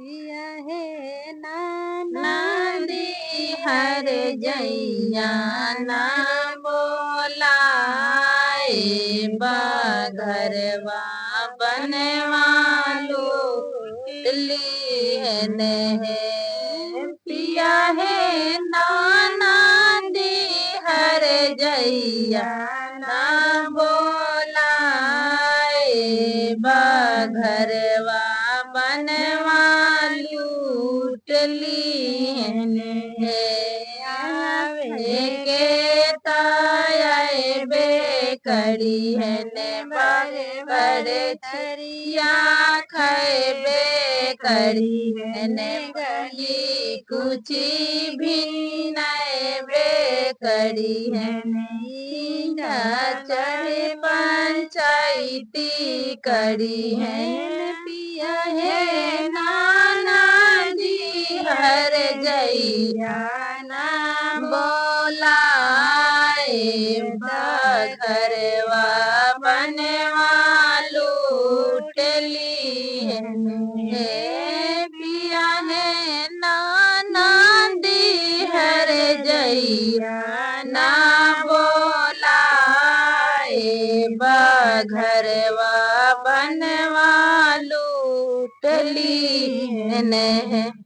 पिया है नाना नदी हर जैया ना बोलाए बघरवा बनवालो ली है पिया है नाना दी हर जैया ना बोलाए बघरवा बनवा लूट ली है आवे के ताये बेकड़ी है ने बड़े बड़े थरिया खैबे करी है ने गली कुची भी नए बेकड़ी है ने चढ़े पंचायती करी है पिया है नाना जी हर जैया ना बोलाए बघरवा बनवा लूट ली है पिया है नाना दी हर जैया ना बोलाए बघरवा बनवा लूट ली है